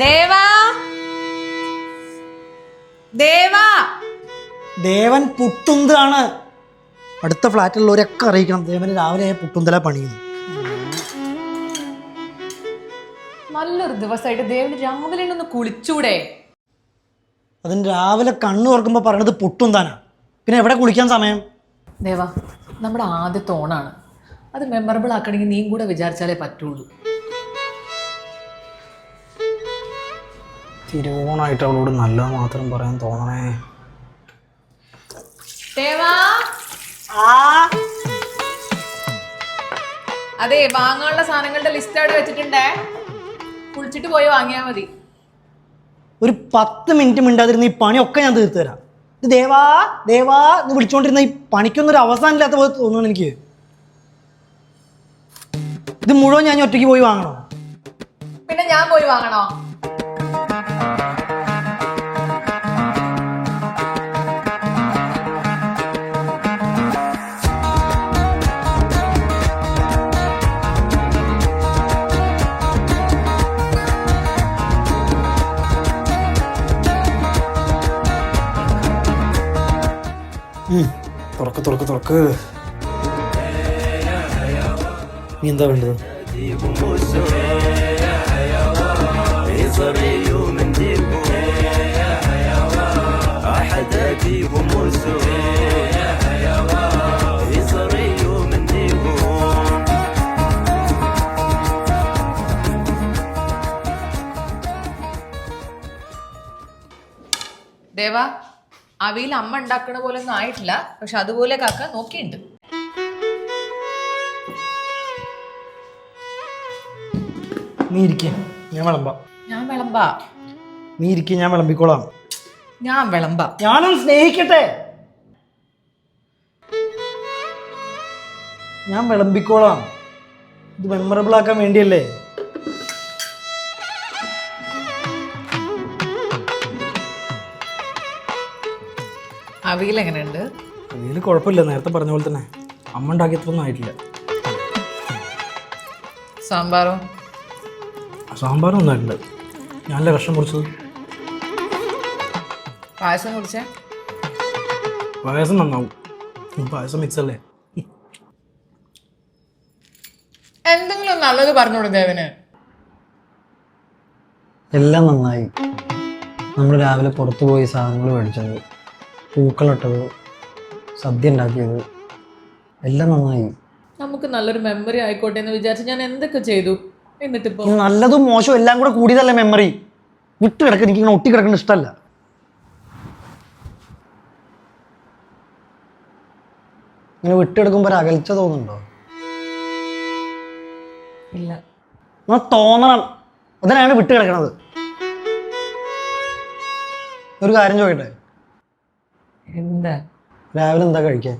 ദേവാ ദേവാ ദേവൻ പുട്ടുന്താണ്. അടുത്ത ഫ്ലാറ്റിലുള്ളവരൊക്കെ അറിയിക്കണം ദേവന് രാവിലെ പുട്ടുന്തല പണിയുന്നു. നല്ലൊരു ദിവസമായിട്ട് ദേവന് രാവിലെ ഒന്ന് കുളിച്ചൂടെ? അതിന് രാവിലെ കണ്ണു തുറക്കുമ്പോൾ പറയണത് പുട്ടുന്താനാ. പിന്നെ എവിടെ കുളിക്കാൻ സമയം? ദേവാ, നമ്മുടെ ആദ്യത്തെ ഓണാണ്. അത് മെമ്മറബിൾ ആക്കണമെങ്കിൽ നീയും കൂടെ വിചാരിച്ചാലേ പറ്റുള്ളൂ. തിരുവോണായിട്ട് അവളോട് നല്ലത് മാത്രം പറയാൻ തോന്നണേ. ദേവാ, അതെ, വാങ്ങാനുള്ള സാധനങ്ങളുടെ ലിസ്റ്റ് അവിടെ വെച്ചിട്ടുണ്ടേ. കുളിച്ചിട്ട് പോയി വാങ്ങിയാൽ മതി. ഒരു 10 മിനിറ്റ് മിണ്ടാതിരുന്ന ഈ പണിയൊക്കെ ഞാൻ തീർത്തു തരാം. ഇത് ദേവാ ദേവാ എന്ന് വിളിച്ചുകൊണ്ടിരുന്ന ഈ പണിക്കൊന്നൊരു അവസാനം ഇല്ലാത്ത പോലെ തോന്നുന്നു എനിക്ക്. ഇത് മുഴുവൻ ഞാൻ ഒറ്റയ്ക്ക് പോയി വാങ്ങണോ? പിന്നെ ഞാൻ പോയി വാങ്ങണോ? തുറക്ക് തുറക്ക് തുറക്ക്. നീ എന്താ വേണ്ടത്? ദേവാ, അവിയിൽ അമ്മ ഉണ്ടാക്കണ പോലെ ഒന്നും ആയിട്ടില്ല. പക്ഷെ അതുപോലെ കാക്ക നോക്കിയിട്ടുണ്ട്. നീ ഇരിക്ക, ഞാൻ വിളമ്പാം. ഞാൻ വിളമ്പാ. നീ ഇരിക്ക, ഞാൻ വിളമ്പിക്കോളാം. ഞാൻ വിളമ്പാ. ഞാനൊന്ന് സ്നേഹിക്കട്ടെ. ഞാൻ വിളമ്പിക്കോളാം. ഇത് മെമ്മറബിൾ ആക്കാൻ വേണ്ടിയല്ലേ. അവിയിൽ എങ്ങനെയുണ്ട്? അവിയൽ കുഴപ്പമില്ല, നേരത്തെ പറഞ്ഞ പോലെ തന്നെ. അമ്മ ഉണ്ടാക്കിയതൊന്നും ആയിട്ടില്ല. സാമ്പാറോ? സാമ്പാറും ഒന്നായിട്ടുണ്ട്. ഞാനല്ലേ കഷ്ണം മുറിച്ചത്. പായസം കുടിച്ചേ? പായസം നന്നാവും. പായസം മിക്സ് അല്ലേ. എന്തെങ്കിലും നല്ലത് പറഞ്ഞോളൂ ദേവന്. എല്ലാം നന്നായി. നമ്മൾ രാവിലെ പുറത്തു പോയി സാധനങ്ങൾ മേടിച്ചത്, പൂക്കളിട്ടത്, സദ്യ ഉണ്ടാക്കിയത്, എല്ലാം നന്നായി. നമുക്ക് നല്ലൊരു മെമ്മറി ആയിക്കോട്ടെ എന്ന് വിചാരിച്ച് ഞാൻ എന്തൊക്കെ ചെയ്തു. എന്നിട്ടിപ്പോ നല്ലതും മോശവും എല്ലാം കൂടെ കൂടിയതല്ലേ മെമ്മറി. വിട്ട് കിടക്കുന്ന എനിക്ക് ഇങ്ങനെ ഒട്ടി കിടക്കുന്ന ഇഷ്ടമല്ല. ഇങ്ങനെ വിട്ടെടുക്കുമ്പോൾ ഒരു അകൽച്ച തോന്നുന്നുണ്ടോ? ഇല്ല. തോന്നണം. അതിനാണ് വിട്ട് കിടക്കണത്. ഒരു കാര്യം ചോദിക്കട്ടെ? എന്താ? രാവിലെ എന്താ കഴിക്കാൻ?